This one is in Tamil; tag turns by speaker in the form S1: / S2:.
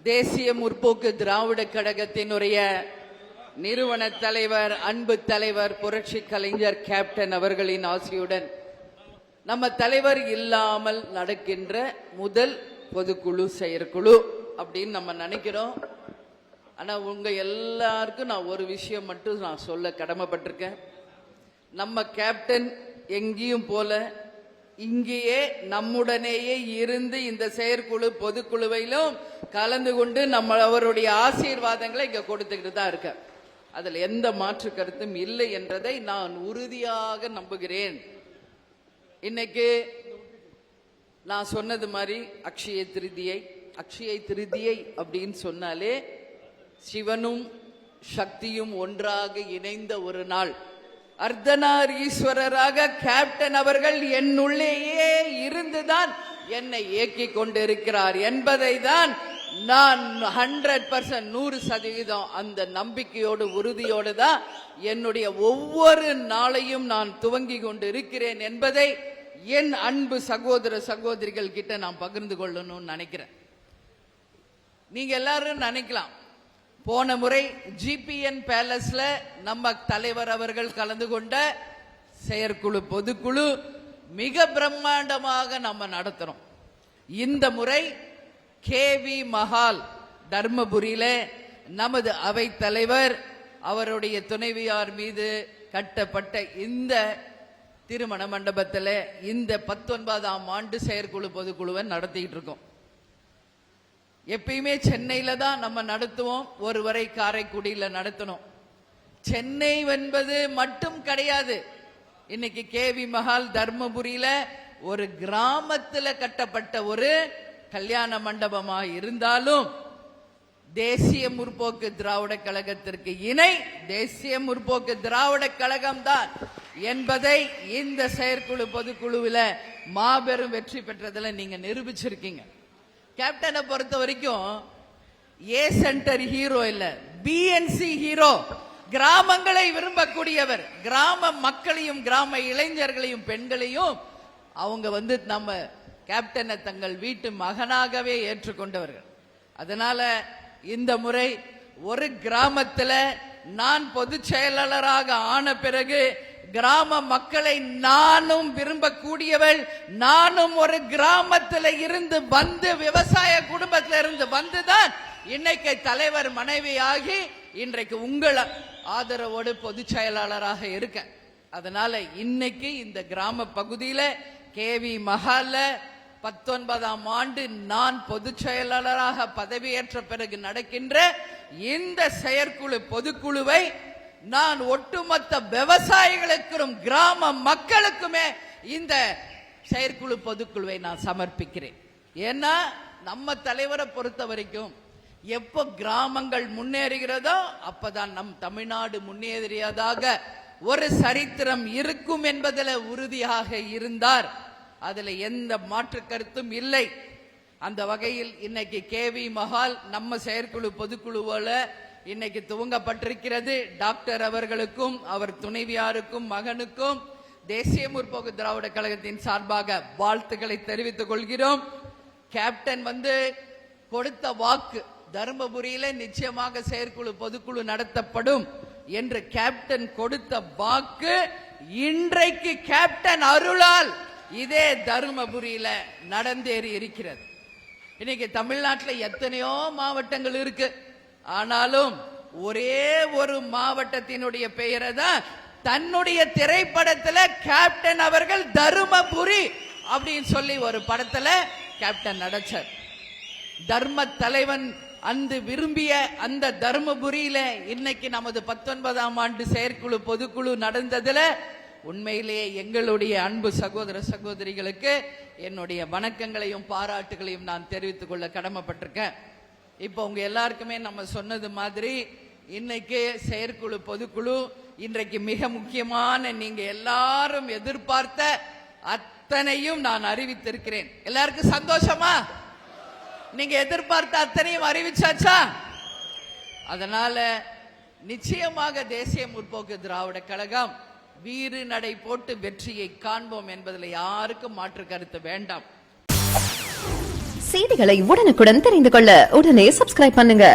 S1: தேசிய முற்போக்கு திராவிட கழகத்தினுடைய நிறுவன தலைவர், அன்பு தலைவர், புரட்சி கலைஞர் கேப்டன் அவர்களின் ஆசியுடன் நம்ம தலைவர் இல்லாமல் நடக்கின்ற முதல் பொதுக்குழு செயற்குழு அப்படின்னு நம்ம நினைக்கிறோம். ஆனா உங்க எல்லாருக்கும் நான் ஒரு விஷயம் மட்டும் நான் சொல்ல கடமைப்பட்டிருக்கேன். நம்ம கேப்டன் எங்கேயும் போல இங்கேயே நம்முடனேயே இருந்து இந்த செயற்குழு பொதுக்குழுவிலும் கலந்து கொண்டு நம்ம அவருடைய ஆசீர்வாதங்களை இங்க கொடுத்துக்கிட்டு தான் இருக்க. அதுல எந்த மாற்று கருத்தும் இல்லை என்றதை நான் உறுதியாக நம்புகிறேன். இன்னைக்கு நான் சொன்னது மாதிரி அக்ஷய திருதியை அப்படின்னு சொன்னாலே சிவனும் சக்தியும் ஒன்றாக இணைந்த ஒரு நாள். அர்த்தநார் ஈஸ்வரராக கேப்டன் அவர்கள் என்னுள்ளேயே இருந்துதான் என்னை இயக்கிக் கொண்டிருக்கிறார் என்பதை தான் நான் 100% 100% அந்த நம்பிக்கையோடு உறுதியோடு தான் என்னுடைய ஒவ்வொரு நாளையும் நான் துவங்கி கொண்டு இருக்கிறேன் என்பதை என் அன்பு சகோதர சகோதரிகள் கிட்ட நான் பகிர்ந்து கொள்ளணும்னு நினைக்கிறேன். நீங்க எல்லாரும் நினைக்கலாம், போன முறை GPN பேலஸ்ல நம்ம தலைவர் அவர்கள் கலந்து கொண்ட செயற்குழு பொதுக்குழு மிக பிரம்மாண்டமாக நம்ம நடத்துறோம். இந்த முறை KV மஹால் தர்மபுரியில நமது அவை தலைவர் அவருடைய துணைவியார் மீது கட்டப்பட்ட இந்த திருமண மண்டபத்தில் இந்த 19ஆம் ஆண்டு செயற்குழு பொதுக்குழுவை நடத்திட்டு இருக்கோம். எப்பயுமே சென்னையில தான் நம்ம நடத்துவோம், ஒருவரை காரைக்குடியில நடத்தணும். சென்னை என்பது மட்டும் கிடையாது. இன்னைக்கு KV மஹால் தர்மபுரியில ஒரு கிராமத்தில் கட்டப்பட்ட ஒரு கல்யாண மண்டபமா இருந்தாலும் தேசிய முற்போக்கு திராவிட கழகத்திற்கு இணை தேசிய முற்போக்கு திராவிட கழகம் தான் என்பதை இந்த செயற்குழு பொதுக்குழுவில் மாபெரும் வெற்றி பெற்றதில் நீங்க நிரூபிச்சிருக்கீங்க. கேப்டனை பொறுத்த வரைக்கும் ஏ சென்டர் ஹீரோ இல்ல, BNC ஹீரோ. கிராமங்களை விரும்பக்கூடியவர், கிராம மக்களையும் கிராம இளைஞர்களையும் பெண்களையும் அவங்க நம்ம கேப்டனை தங்கள் வீட்டு மகனாகவே ஏற்றுக்கொண்டவர்கள். அதனால இந்த முறை ஒரு கிராமத்தில் நான் பொதுச் செயலாளராக ஆன பிறகு கிராம மக்களை நானும் விரும்பக்கூடியவள், நானும் ஒரு கிராமத்தில் இருந்து வந்து விவசாய குடும்பத்தில் இருந்து வந்துதான் இன்னைக்கு தலைவர் மனைவியாகி இன்றைக்கு உங்கள் ஆதரவோடு பொதுச் செயலாளராக இருக்க. அதனால இன்னைக்கு இந்த கிராம பகுதியில KV மஹால்ல 19ஆம் ஆண்டு நான் பொதுச் செயலாளராக பதவியேற்ற பிறகு நடக்கின்ற இந்த செயற்குழு பொதுக்குழுவை நான் ஒட்டுமொத்த விவசாயிகளுக்கும் கிராம மக்களுக்குமே இந்த செயற்குழு பொதுக்குழுவை நான் சமர்ப்பிக்கிறேன். ஏன்னா நம்ம தலைவரை பொறுத்த வரைக்கும் எப்போ கிராமங்கள் முன்னேறுகிறதோ அப்பதான் நம் தமிழ்நாடு முன்னேறியதாக ஒரு சரித்திரம் இருக்கும் என்பதில் உறுதியாக இருந்தார். அதுல எந்த மாற்று கருத்தும் இல்லை. அந்த வகையில் இன்னைக்கு KV மஹால் நம்ம செயற்குழு பொதுக்குழுவோல இன்னைக்கு துவங்கப்பட்டிருக்கிறது. டாக்டர் அவர்களுக்கும் அவர் துணைவியாருக்கும் மகனுக்கும் தேசிய முற்போக்கு திராவிட கழகத்தின் சார்பாக வாழ்த்துக்களை தெரிவித்துக் கொள்கிறோம். கேப்டன் கொடுத்த வாக்கு, தர்மபுரியில நிச்சயமாக செயற்குழு பொதுக்குழு நடத்தப்படும் என்று கேப்டன் கொடுத்த வாக்கு இன்றைக்கு கேப்டன் அருளால் இதே தர்மபுரியில நடந்தேறி இருக்கிறது. இன்னைக்கு தமிழ்நாட்டில் எத்தனையோ மாவட்டங்கள் இருக்கு, ஆனாலும் ஒரே ஒரு மாவட்டத்தினுடைய பெயரை தான் தன்னுடைய திரைப்படத்தில் கேப்டன் அவர்கள் தர்மபுரி அப்படின்னு சொல்லி ஒரு படத்துல கேப்டன் நடிச்சார். தர்ம தலைவன் அந்த விரும்பிய அந்த தர்மபுரியில இன்னைக்கு நமது 19ஆம் ஆண்டு செயற்குழு பொதுக்குழு நடந்ததுல உண்மையிலேயே எங்களுடைய அன்பு சகோதர சகோதரிகளுக்கு என்னுடைய வணக்கங்களையும் பாராட்டுகளையும் நான் தெரிவித்துக் கொள்ள கடமைப்பட்டிருக்கேன். இப்போ உங்க எல்லாருக்குமே நம்ம சொன்னது மாதிரி இன்னைக்கு செயற்குழு பொதுக்குழு இன்றைக்கு மிக முக்கியமான நீங்க எல்லாரும் எதிர்பார்த்த அத்தனையும் நான் அறிவித்திருக்கிறேன். எல்லாருக்கும் சந்தோஷமா? நீங்க எதிர்பார்த்த அத்தனையும் அறிவிச்சாச்சா? அதனால நிச்சயமாக தேசிய முற்போக்கு திராவிட கழகம் வீறு நடை போட்டு வெற்றியை காண்போம் என்பதில் யாருக்கும் மாற்று கருத்து வேண்டாம்.
S2: செய்திகளை உடனுக்குடன் தெரிந்து கொள்ள உடனே சப்ஸ்கிரைப் பண்ணுங்க.